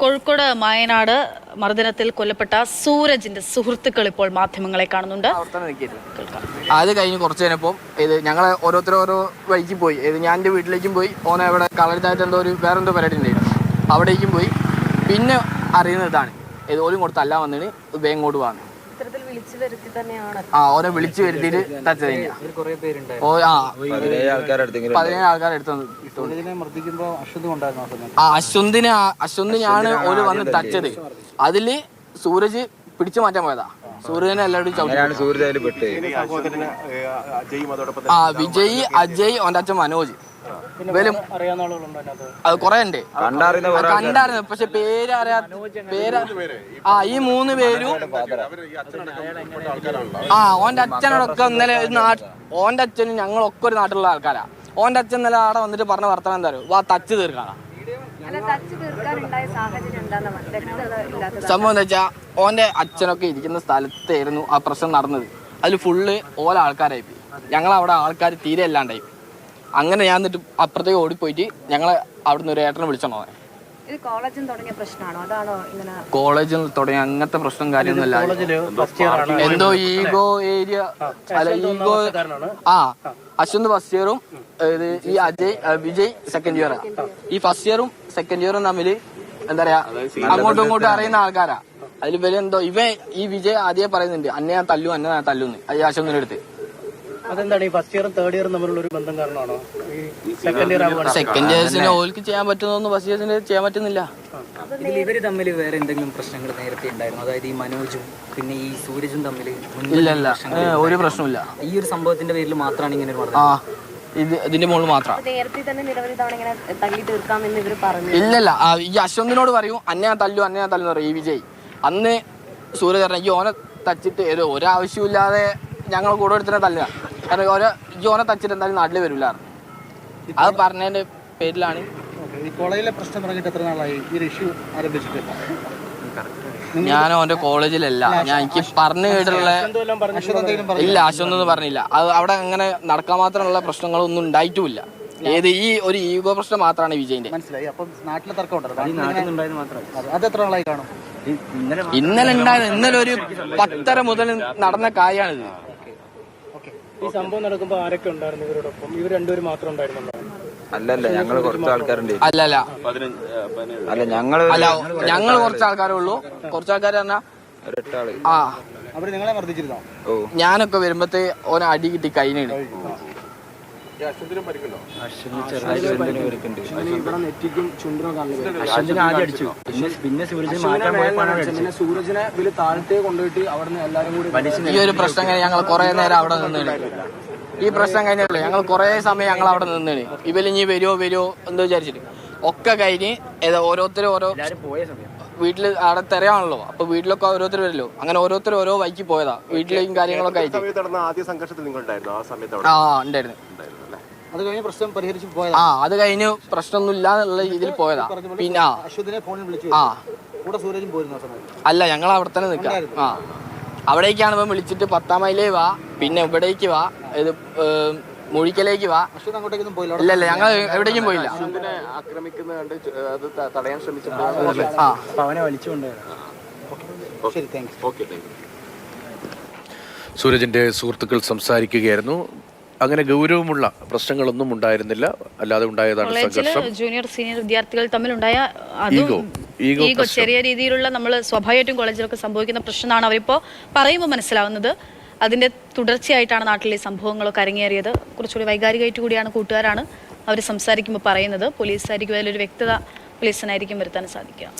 കോഴിക്കോട് മായനാട് മർദ്ദനത്തിൽ കൊല്ലപ്പെട്ട സൂരജിന്റെ സുഹൃത്തുക്കൾ ഇപ്പോൾ മാധ്യമങ്ങളെ കാണുന്നുണ്ട്. അത് കഴിഞ്ഞ് കുറച്ച് കഴിഞ്ഞപ്പോൾ ഇത് ഞങ്ങൾ ഓരോ വഴിക്ക് പോയി. ഞാൻ എൻ്റെ വീട്ടിലേക്കും പോയി, ഓനെ അവിടെ കളരിത്തായിട്ട് വേറെന്തോ പരിപാടി ഉണ്ടായിരുന്നു, അവിടേക്കും പോയി. പിന്നെ അറിയുന്നത് ഇതാണ്, ഓലും കൊടുത്ത് അല്ല വന്നിട്ട് വേഗം ഇങ്ങോട്ട് വന്നു. ഓനെ വിളിച്ചു വരുത്തിയിട്ട് തച്ചത്. 17 ആൾക്കാരെ എടുത്തു. അശ്വന്തിനാണ് ഓല് വന്ന് തച്ചത്. അതില് സൂരജ് പിടിച്ചു മാറ്റാൻ പോയതാ. സൂര്യനെ എല്ലാവരും വിജയ്, അജയ്, ഓന്റെ അച്ഛൻ മനോജ്, അത് കൊറേ ഉണ്ട് കണ്ടറിയുന്നത്. പക്ഷെ ഈ 3 പേരും ഓന്റെ അച്ഛനോടൊക്കെ ഇന്നലെ ഓന്റെ അച്ഛനും ഞങ്ങളൊക്കെ ഒരു നാട്ടിലുള്ള ആൾക്കാരാ. ഓന്റെ അച്ഛൻ ഇന്നലെ അവിടെ വന്നിട്ട് പറഞ്ഞ വർത്തമാനം എന്താ പറയുക, വാ തച്ച് തീർക്കാനാ. സംഭവം എന്താ വെച്ചാ, ഓന്റെ അച്ഛനൊക്കെ ഇരിക്കുന്ന സ്ഥലത്തായിരുന്നു ആ പ്രശ്നം നടന്നത്. അതിൽ ഫുള്ള് ഓല ആൾക്കാരായി പോയി. ഞങ്ങളവിടെ ആൾക്കാർ തീരെ അല്ലാണ്ടായി. അങ്ങനെ ഞാൻ എന്നിട്ട് അപ്പുറത്തേക്ക് ഓടിപ്പോയിട്ട് ഞങ്ങളെ അവിടുന്ന് ഒരു ഏട്ടനെ വിളിച്ചോണോ. കോളേജിൽ തുടങ്ങിയ അങ്ങനത്തെ പ്രശ്നം കാര്യമൊന്നുമില്ല. എന്തോ ഈഗോ ഏരിയ അല്ല, ഈഗോ. അശ്വന്ത് ഫസ്റ്റ് ഇയറും ഈ വിജയ് സെക്കൻഡ് ഇയറാ. ഈ ഫസ്റ്റ് ഇയറും സെക്കൻഡ് ഇയറും തമ്മില് എന്താ പറയാ, അങ്ങോട്ടും ഇങ്ങോട്ടും അറിയുന്ന ആൾക്കാരാ. അതിൽ എന്തോ ഈ വിജയ് ആദ്യം പറയുന്നുണ്ട്, അന്നെ ഞാൻ തല്ലുന്ന് അശ്വന്തിന്റെ അടുത്ത്. അതെന്താണ് ഈ ഫസ്റ്റ് ഇയറും തേർഡ് ഇയറും തമ്മിലുള്ള ഒരു ബന്ധം കാരണമാണോ? സെക്കൻഡ് ഇയേഴ്സിന് ഓൾക്ക് ചെയ്യാൻ പറ്റുന്നൊന്നും ഫസ്റ്റ് ഇയേഴ്സിന് ചെയ്യാൻ പറ്റുന്നില്ല. ഇവര് തമ്മിൽ വേറെ എന്തെങ്കിലും പ്രശ്നങ്ങൾ നേരത്തെ ഉണ്ടായിരുന്നു? അതായത് ഈ മനോജും പിന്നെ ഈ സൂരജും തമ്മിൽ ഇല്ല ഒരു പ്രശ്നമില്ല. ഈ ഒരു സംഭവത്തിന്റെ പേരിൽ മാത്രമാണ് ഇങ്ങനെ ഇതിന്റെ മുകളിൽ മാത്രം. ഇല്ലല്ല, ഈ അശ്വന്തിനോട് പറയും അന്നെ ഞാൻ തല്ലു പറയും ഈ വിജയ്. അന്ന് സൂരജ് പറഞ്ഞ ഈ ഓനെ തച്ചിട്ട് ഒരാവശ്യമില്ലാതെ ഞങ്ങൾ കൂടെ എടുത്തിനെ തല്ലുക. കാരണം ഓനെ തച്ചിട്ട് എന്തായാലും നാട്ടിൽ വരില്ല. അത് പറഞ്ഞതിന്റെ പേരിലാണ്. കോളേജിലെ പ്രശ്നം പറഞ്ഞിട്ട് എത്ര നാളായി ഈ ഇഷ്യൂ ആരംഭിച്ചിട്ട്? ഞാൻ ഓന്റെ കോളേജിലല്ല, ഞാൻ എനിക്ക് പറഞ്ഞു കേട്ടിട്ടുള്ള ഇല്ല, അശ്വന്തൊന്നും പറഞ്ഞില്ല. അത് അവിടെ അങ്ങനെ നടക്കാൻ മാത്രമുള്ള പ്രശ്നങ്ങളൊന്നും ഉണ്ടായിട്ടുമില്ല. ഈ ഒരു ഈഗോ പ്രശ്നം മാത്രമാണ് വിജയിന്റെ. ഇന്നലെ ഉണ്ടായത്, ഇന്നലെ ഒരു 10:30 മുതൽ നടന്ന കാര്യമാണിത്. ഈ സംഭവം നടക്കുമ്പോ ആരൊക്കെ ഉണ്ടായിരുന്നു ഇവരോടൊപ്പം? ഇവർ രണ്ടുപേരും മാത്രം ഉണ്ടായിരുന്നല്ലോ? അല്ലല്ല, ഞങ്ങള് കുറച്ച് ആൾക്കാരുണ്ട്. ഞങ്ങള് കുറച്ച് ആൾക്കാരേ ഉള്ളൂ. കുറച്ച് ആൾക്കാർ പറഞ്ഞാൽ അവര് നിങ്ങളെ മർദ്ദിച്ചിരുന്നോ? ഞാനൊക്കെ വരുമ്പത്തേ ഓനെ അടി കിട്ടി കൈനാണ്. സൂരജിനെ താഴത്തേക്ക് കൊണ്ടുപോയിട്ട് അവിടുന്ന് എല്ലാരും കൂടി ഈ ഒരു പ്രശ്നം കഴിഞ്ഞ് ഞങ്ങൾ കുറെ നേരം അവിടെ നിന്നാണ്. ഈ പ്രശ്നം കഴിഞ്ഞല്ലോ ഞങ്ങൾ കുറെ സമയം ഞങ്ങൾ അവിടെ നിന്നാണ്. ഇവലിഞ്ഞി വരുമോ എന്ന് വിചാരിച്ചിട്ട് ഒക്കെ കഴിഞ്ഞ് ഓരോരുത്തരും വീട്ടിൽ അവിടെ തിരയാണല്ലോ. അപ്പൊ വീട്ടിലൊക്കെ ഓരോരുത്തർ വരല്ലോ. അങ്ങനെ ഓരോരുത്തർ ഓരോ വൈക്ക് പോയതാ വീട്ടിലേക്കും കാര്യങ്ങളൊക്കെ ആയിട്ട്. ഉണ്ടായിരുന്നു. അത് കഴിഞ്ഞ് പ്രശ്നം പരിഹരിച്ച് പോയതാ. അത് കഴിഞ്ഞ് പ്രശ്നമൊന്നും ഇല്ലാന്നുള്ള രീതിയിൽ പോയതാ. പിന്നെ അല്ല, ഞങ്ങൾ അവിടെ തന്നെ നിൽക്കാം. അവിടേക്കാണ് ഇപ്പം വിളിച്ചിട്ട് 10ാം മൈലേ വാ, പിന്നെ ഇവിടേക്ക് വാ, ഇത് മുഴിക്കലേക്ക് വാ. ഇല്ല ഞങ്ങൾ എവിടേക്കും പോയില്ല. തടയാൻ ശ്രമിച്ചപ്പോൾ സൂരജിന്റെ സുഹൃത്തുക്കൾ സംസാരിക്കുകയായിരുന്നു. അങ്ങനെ ഗൗരവമുള്ള പ്രശ്നങ്ങളൊന്നും ഉണ്ടായിരുന്നില്ല, അല്ലാതെ ഉണ്ടായതാണ് സംഘർഷം. ജൂനിയർ സീനിയർ വിദ്യാർത്ഥികൾ തമ്മിലുണ്ടായ ഈഗോ ചെറിയ രീതിയിലുള്ള നമ്മൾ സ്വാഭാവികമായിട്ടും കോളേജിലൊക്കെ സംഭവിക്കുന്ന പ്രശ്നമാണ് അവരിപ്പോൾ പറയുമ്പോൾ മനസ്സിലാവുന്നത്. അതിന്റെ തുടർച്ചയായിട്ടാണ് നാട്ടിലെ സംഭവങ്ങളൊക്കെ അരങ്ങേറിയത്. കുറച്ചുകൂടി വൈകാരികമായിട്ട് കൂടിയാണ് കൂട്ടുകാരാണ് അവർ സംസാരിക്കുമ്പോൾ പറയുന്നത്. പോലീസായിരിക്കും അതിലൊരു വ്യക്തത പോലീസിനായിരിക്കും വരുത്താൻ സാധിക്കുക.